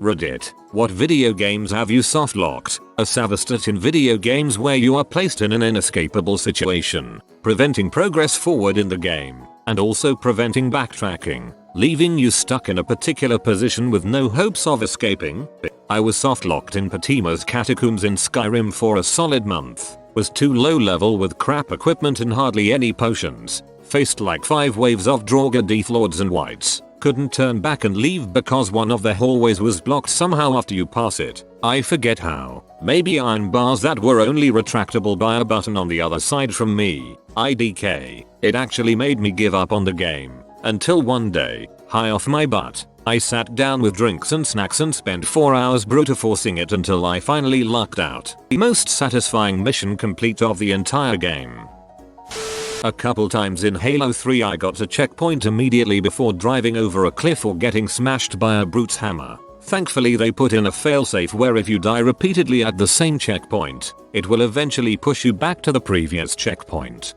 Reddit, what video games have you soft-locked? A savastat in video games where you are placed in an inescapable situation, preventing progress forward in the game, and also preventing backtracking, leaving you stuck in a particular position with no hopes of escaping. I was soft-locked in Patima's catacombs in Skyrim for a solid month, was too low level with crap equipment and hardly any potions, faced like 5 waves of Draugr Deathlords and Wights. Couldn't turn back and leave because one of the hallways was blocked somehow after you pass it. I forget how. Maybe iron bars that were only retractable by a button on the other side from me. IDK. It actually made me give up on the game. Until one day, high off my butt, I sat down with drinks and snacks and spent 4 hours brute forcing it until I finally lucked out. The most satisfying mission complete of the entire game. A couple times in Halo 3 I got a checkpoint immediately before driving over a cliff or getting smashed by a brute's hammer. Thankfully they put in a failsafe where if you die repeatedly at the same checkpoint, it will eventually push you back to the previous checkpoint.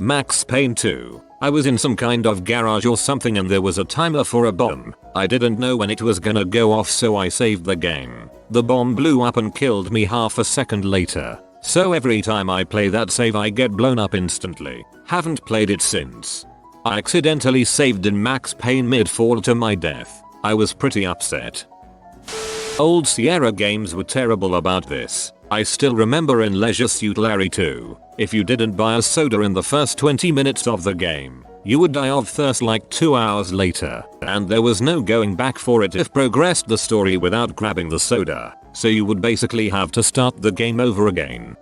Max Payne 2. I was in some kind of garage or something and there was a timer for a bomb. I didn't know when it was gonna go off so I saved the game. The bomb blew up and killed me half a second later. So every time I play that save I get blown up instantly. Haven't played it since. I accidentally saved in Max Payne mid-fall to my death. I was pretty upset. Old Sierra games were terrible about this. I still remember in Leisure Suit Larry 2, if you didn't buy a soda in the first 20 minutes of the game, you would die of thirst like 2 hours later, and there was no going back for it if progressed the story without grabbing the soda. So you would basically have to start the game over again.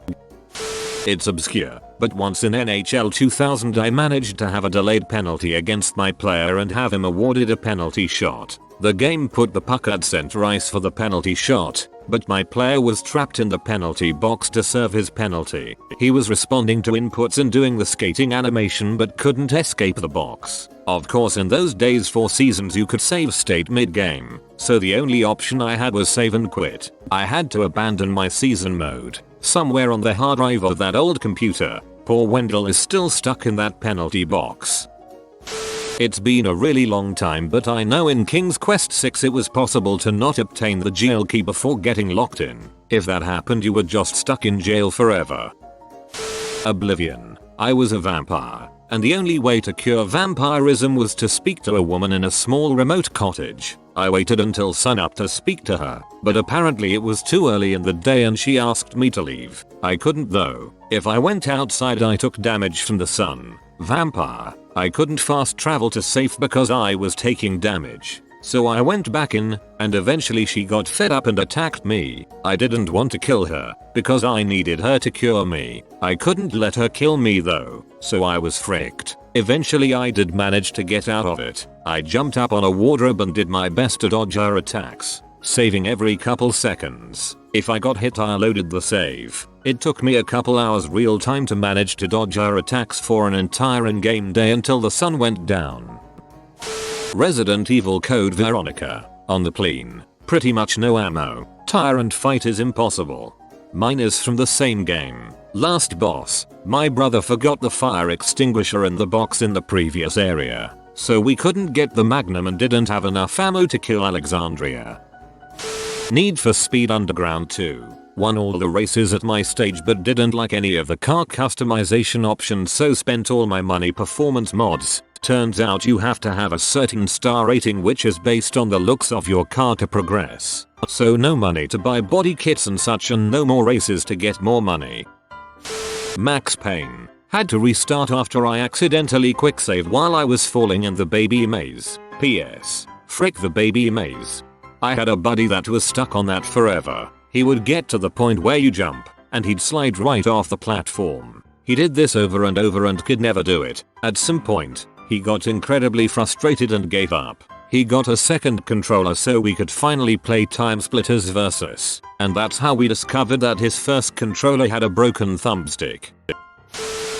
It's obscure, but once in NHL 2000 I managed to have a delayed penalty against my player and have him awarded a penalty shot. The game put the puck at center ice for the penalty shot, but my player was trapped in the penalty box to serve his penalty. He was responding to inputs and doing the skating animation but couldn't escape the box. Of course in those days for seasons you could save state mid-game, so the only option I had was save and quit. I had to abandon my season mode. Somewhere on the hard drive of that old computer, poor Wendell is still stuck in that penalty box. It's been a really long time but I know in King's Quest VI it was possible to not obtain the jail key before getting locked in. If that happened you were just stuck in jail forever. Oblivion. I was a vampire, and the only way to cure vampirism was to speak to a woman in a small remote cottage. I waited until sunup to speak to her, but apparently it was too early in the day and she asked me to leave. I couldn't though. If I went outside I took damage from the sun. Vampire. I couldn't fast travel to safe because I was taking damage. So I went back in, and eventually she got fed up and attacked me. I didn't want to kill her, because I needed her to cure me. I couldn't let her kill me though, so I was fricked. Eventually I did manage to get out of it. I jumped up on a wardrobe and did my best to dodge her attacks, saving every couple seconds. If I got hit I loaded the save. It took me a couple hours real time to manage to dodge her attacks for an entire in-game day until the sun went down. Resident Evil Code Veronica. On the plane. Pretty much no ammo. Tyrant fight is impossible. Mine is from the same game. Last boss. My brother forgot the fire extinguisher in the box in the previous area, so we couldn't get the Magnum and didn't have enough ammo to kill Alexandria. Need for Speed Underground 2. Won all the races at my stage but didn't like any of the car customization options so spent all my money performance mods. Turns out you have to have a certain star rating which is based on the looks of your car to progress. So no money to buy body kits and such and no more races to get more money. Max Payne. Had to restart after I accidentally quicksaved while I was falling in the baby maze. PS. Frick the baby maze. I had a buddy that was stuck on that forever. He would get to the point where you jump, and he'd slide right off the platform. He did this over and over and could never do it. At some point, he got incredibly frustrated and gave up. He got a second controller so we could finally play Timesplitters versus, and that's how we discovered that his first controller had a broken thumbstick.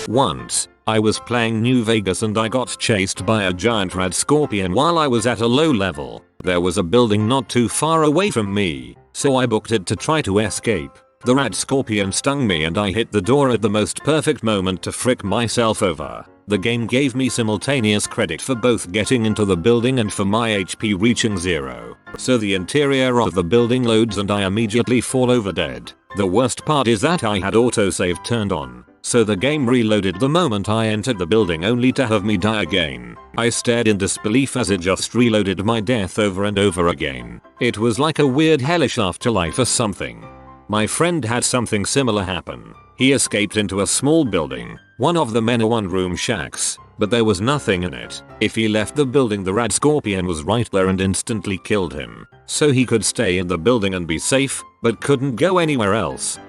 Once, I was playing New Vegas and I got chased by a giant red scorpion while I was at a low level. There was a building not too far away from me, so I booked it to try to escape. The red scorpion stung me and I hit the door at the most perfect moment to frick myself over. The game gave me simultaneous credit for both getting into the building and for my HP reaching 0. So the interior of the building loads and I immediately fall over dead. The worst part is that I had autosave turned on, so the game reloaded the moment I entered the building only to have me die again. I stared in disbelief as it just reloaded my death over and over again. It was like a weird hellish afterlife or something. My friend had something similar happen. He escaped into a small building, one of the many one-room shacks, but there was nothing in it. If he left the building, the rad scorpion was right there and instantly killed him. So he could stay in the building and be safe, but couldn't go anywhere else.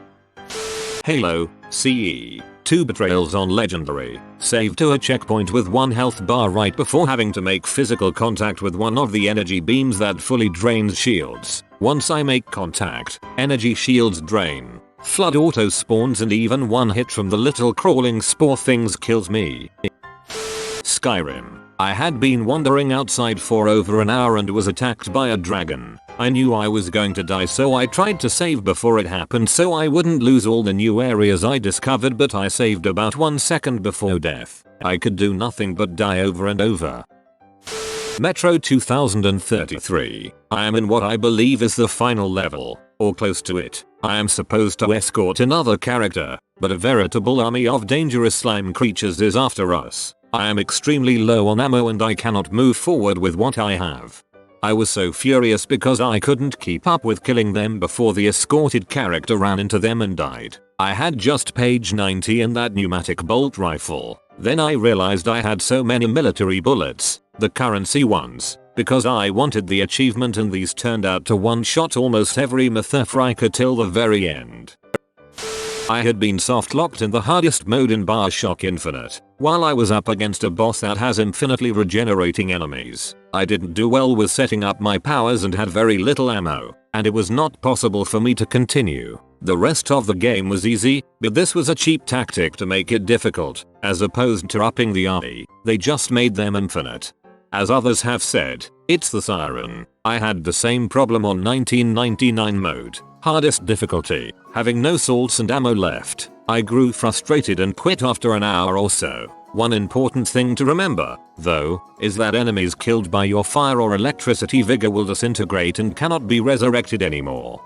Halo, CE. 2 betrayals on legendary. Saved to a checkpoint with 1 health bar right before having to make physical contact with one of the energy beams that fully drains shields. Once I make contact, energy shields drain. Flood auto spawns and even one hit from the little crawling spore things kills me. Skyrim. I had been wandering outside for over an hour and was attacked by a dragon. I knew I was going to die, so I tried to save before it happened so I wouldn't lose all the new areas I discovered, but I saved about 1 second before death. I could do nothing but die over and over. Metro 2033. I am in what I believe is the final level, or close to it. I am supposed to escort another character, but a veritable army of dangerous slime creatures is after us. I am extremely low on ammo and I cannot move forward with what I have. I was so furious because I couldn't keep up with killing them before the escorted character ran into them and died. I had just page 90 in that pneumatic bolt rifle. Then I realized I had so many military bullets, the currency ones, because I wanted the achievement and these turned out to one-shot almost every Motherfriker till the very end. I had been soft-locked in the hardest mode in BioShock Infinite, while I was up against a boss that has infinitely regenerating enemies. I didn't do well with setting up my powers and had very little ammo, and it was not possible for me to continue. The rest of the game was easy, but this was a cheap tactic to make it difficult. As opposed to upping the army, they just made them infinite. As others have said, it's the siren. I had the same problem on 1999 mode. Hardest difficulty, having no salts and ammo left. I grew frustrated and quit after an hour or so. One important thing to remember, though, is that enemies killed by your fire or electricity vigor will disintegrate and cannot be resurrected anymore.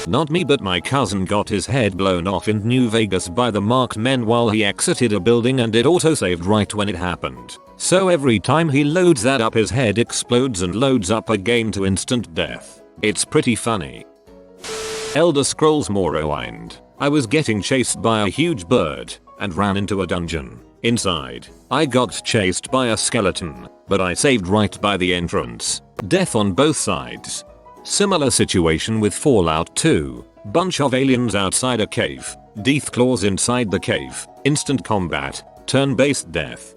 Not me, but my cousin got his head blown off in New Vegas by the marked men while he exited a building and it autosaved right when it happened. So every time he loads that up, his head explodes and loads up again to instant death. It's pretty funny. Elder Scrolls Morrowind. I was getting chased by a huge bird and ran into a dungeon. Inside, I got chased by a skeleton, but I saved right by the entrance. Death on both sides. Similar situation with Fallout 2. Bunch of aliens outside a cave. Deathclaws inside the cave. Instant combat. Turn-based death.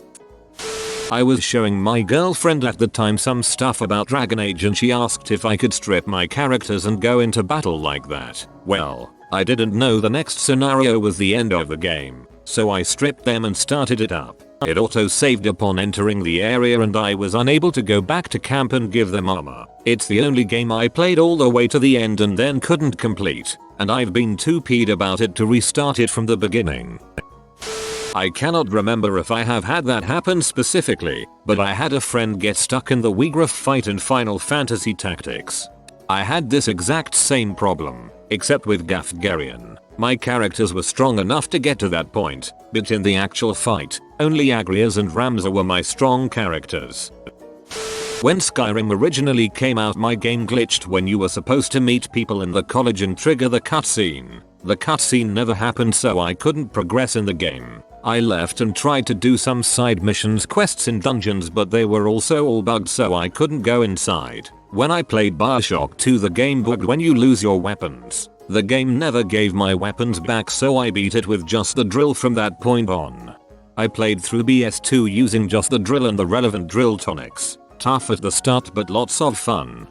I was showing my girlfriend at the time some stuff about Dragon Age and she asked if I could strip my characters and go into battle like that. Well, I didn't know the next scenario was the end of the game, so I stripped them and started it up. It auto-saved upon entering the area and I was unable to go back to camp and give them armor. It's the only game I played all the way to the end and then couldn't complete, and I've been too peed about it to restart it from the beginning. I cannot remember if I have had that happen specifically, but I had a friend get stuck in the Wegraf fight in Final Fantasy Tactics. I had this exact same problem, except with Gafgarian. My characters were strong enough to get to that point, but in the actual fight, only Agrias and Ramza were my strong characters. When Skyrim originally came out, my game glitched when you were supposed to meet people in the college and trigger the cutscene. The cutscene never happened, so I couldn't progress in the game. I left and tried to do some side missions, quests in dungeons, but they were also all bugged, so I couldn't go inside. When I played BioShock 2, the game bugged when you lose your weapons. The game never gave my weapons back, so I beat it with just the drill from that point on. I played through BS2 using just the drill and the relevant drill tonics. Tough at the start but lots of fun.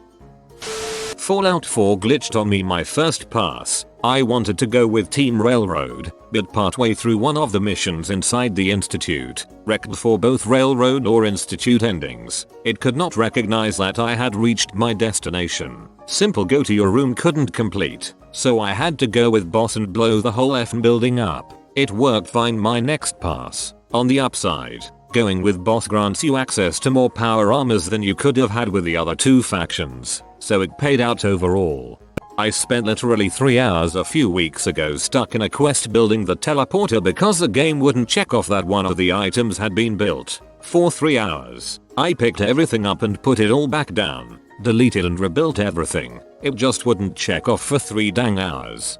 Fallout 4 glitched on me my first pass. I wanted to go with Team Railroad, but partway through one of the missions inside the Institute, wrecked for both Railroad or Institute endings. It could not recognize that I had reached my destination. Simple go to your room couldn't complete, so I had to go with boss and blow the whole effing building up. It worked fine my next pass. On the upside, going with boss grants you access to more power armors than you could have had with the other two factions, so it paid out overall. I spent literally 3 hours a few weeks ago stuck in a quest building the teleporter because the game wouldn't check off that one of the items had been built. For 3 hours, I picked everything up and put it all back down, deleted and rebuilt everything. It just wouldn't check off for 3 dang hours.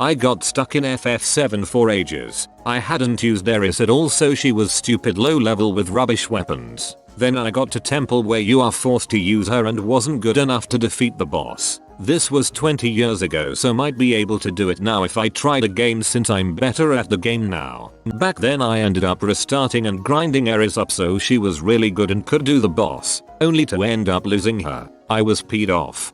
I got stuck in FF7 for ages. I hadn't used Eris at all, so she was stupid low level with rubbish weapons. Then I got to temple where you are forced to use her and wasn't good enough to defeat the boss. This was 20 years ago, so might be able to do it now if I tried again since I'm better at the game now. Back then I ended up restarting and grinding Eris up so she was really good and could do the boss, only to end up losing her. I was peed off.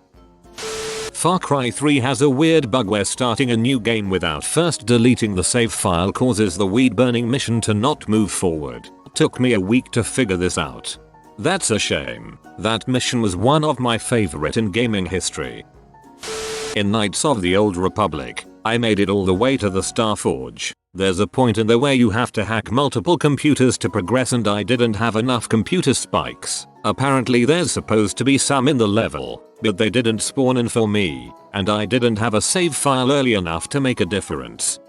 Far Cry 3 has a weird bug where starting a new game without first deleting the save file causes the weed burning mission to not move forward. Took me a week to figure this out. That's a shame. That mission was one of my favorite in gaming history. In Knights of the Old Republic, I made it all the way to the Starforge. There's a point in there where you have to hack multiple computers to progress and I didn't have enough computer spikes. Apparently there's supposed to be some in the level, but they didn't spawn in for me, and I didn't have a save file early enough to make a difference.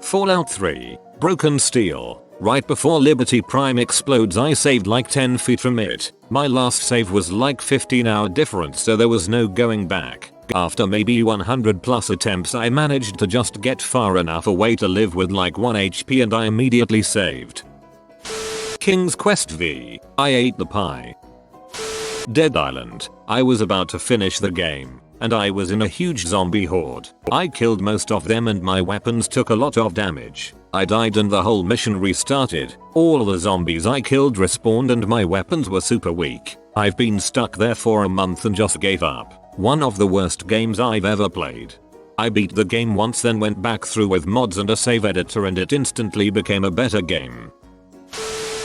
Fallout 3, Broken Steel. Right before Liberty Prime explodes I saved like 10 feet from it. My last save was like 15-hour difference, so there was no going back. After maybe 100 plus attempts I managed to just get far enough away to live with like 1 HP and I immediately saved. King's Quest V. I ate the pie. Dead Island. I was about to finish the game, and I was in a huge zombie horde. I killed most of them and my weapons took a lot of damage. I died and the whole mission restarted. All the zombies I killed respawned and my weapons were super weak. I've been stuck there for a month and just gave up. One of the worst games I've ever played. I beat the game once, then went back through with mods and a save editor and it instantly became a better game.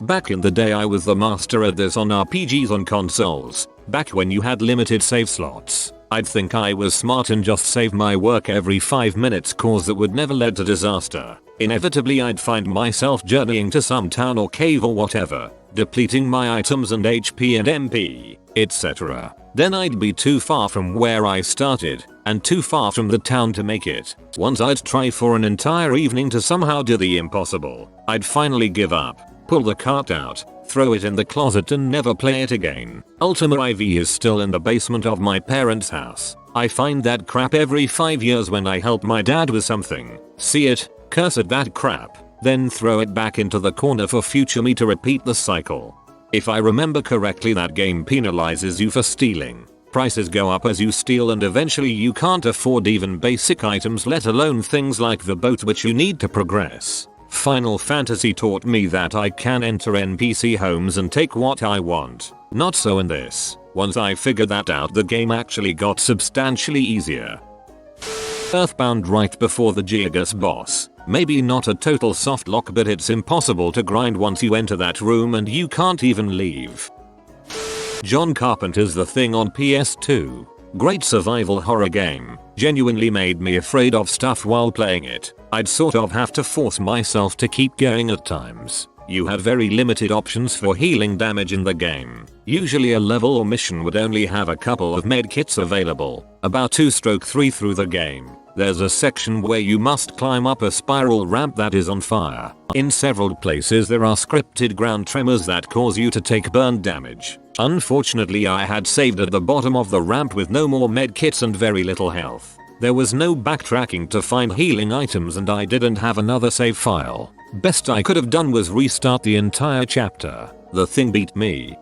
Back in the day I was the master at this on RPGs on consoles. Back when you had limited save slots. I'd think I was smart and just save my work every 5 minutes cause that would never lead to disaster. Inevitably I'd find myself journeying to some town or cave or whatever, depleting my items and HP and MP, etc. Then I'd be too far from where I started, and too far from the town to make it. Once I'd try for an entire evening to somehow do the impossible. I'd finally give up, pull the cart out, throw it in the closet and never play it again. Ultima IV is still in the basement of my parents' house. I find that crap every 5 years when I help my dad with something. See it, curse at that crap, then throw it back into the corner for future me to repeat the cycle. If I remember correctly, that game penalizes you for stealing. Prices go up as you steal and eventually you can't afford even basic items, let alone things like the boat which you need to progress. Final Fantasy taught me that I can enter NPC homes and take what I want. Not so in this. Once I figured that out, the game actually got substantially easier. Earthbound right before the Gigas boss. Maybe not a total soft lock, but it's impossible to grind once you enter that room and you can't even leave. John Carpenter's The Thing on PS2. Great survival horror game. Genuinely made me afraid of stuff while playing it. I'd sort of have to force myself to keep going at times. You had very limited options for healing damage in the game. Usually a level or mission would only have a couple of medkits available. About 2/3 through the game, there's a section where you must climb up a spiral ramp that is on fire. In several places there are scripted ground tremors that cause you to take burn damage. Unfortunately I had saved at the bottom of the ramp with no more medkits and very little health. There was no backtracking to find healing items and I didn't have another save file. Best I could have done was restart the entire chapter. The thing beat me.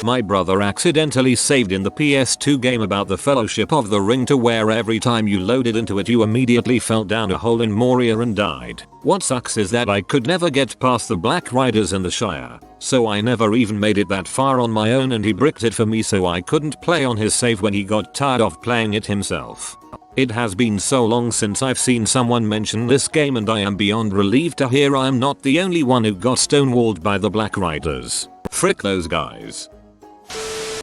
My brother accidentally saved in the PS2 game about the Fellowship of the Ring to where every time you loaded into it you immediately fell down a hole in Moria and died. What sucks is that I could never get past the Black Riders in the Shire, so I never even made it that far on my own and he bricked it for me so I couldn't play on his save when he got tired of playing it himself. It has been so long since I've seen someone mention this game and I am beyond relieved to hear I'm not the only one who got stonewalled by the Black Riders. Frick those guys.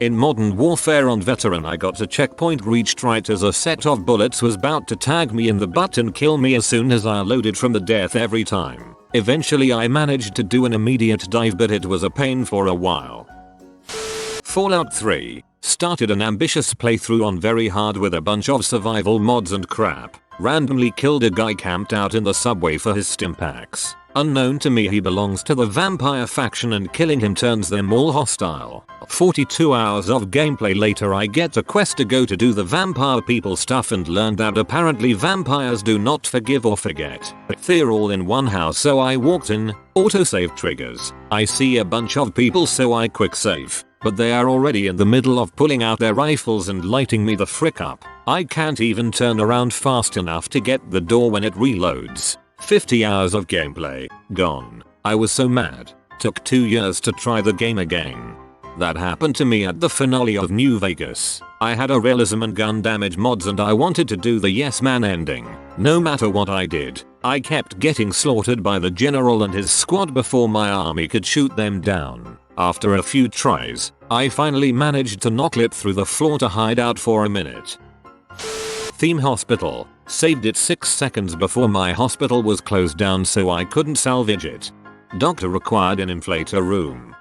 In Modern Warfare on Veteran I got to checkpoint reached right as a set of bullets was about to tag me in the butt and kill me as soon as I loaded from the death every time. Eventually I managed to do an immediate dive, but it was a pain for a while. Fallout 3. Started an ambitious playthrough on very hard with a bunch of survival mods and crap. Randomly killed a guy camped out in the subway for his stimpaks. Unknown to me, he belongs to the vampire faction and killing him turns them all hostile. 42 hours of gameplay later I get a quest to go to do the vampire people stuff and learn that apparently vampires do not forgive or forget. They're all in one house, so I walked in. Autosave triggers. I see a bunch of people, so I quick save. But they are already in the middle of pulling out their rifles and lighting me the frick up. I can't even turn around fast enough to get the door when it reloads. 50 hours of gameplay, gone. I was so mad. Took 2 years to try the game again. That happened to me at the finale of New Vegas. I had a realism and gun damage mods and I wanted to do the yes man ending. No matter what I did, I kept getting slaughtered by the general and his squad before my army could shoot them down. After a few tries, I finally managed to knock it through the floor to hide out for a minute. Theme hospital. Saved it 6 seconds before my hospital was closed down, so I couldn't salvage it. Doctor required an inflator room.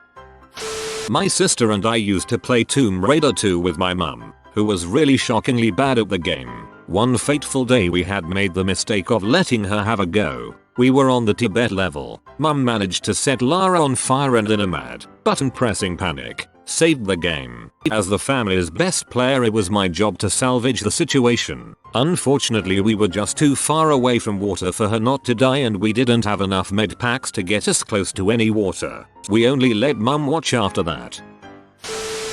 My sister and I used to play Tomb Raider 2 with my mum, who was really shockingly bad at the game. One fateful day we had made the mistake of letting her have a go. We were on the Tibet level. Mum managed to set Lara on fire and in a mad, button pressing panic, saved the game. As the family's best player, it was my job to salvage the situation. Unfortunately we were just too far away from water for her not to die, and we didn't have enough med packs to get us close to any water. We only let mum watch after that.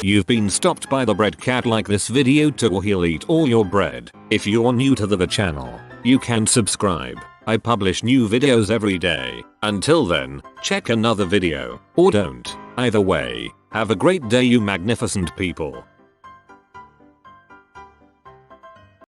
You've been stopped by the bread cat. Like this video too, or he'll eat all your bread. If you're new to the channel, you can subscribe. I publish new videos every day. Until then, check another video, or don't. Either way, have a great day, you magnificent people.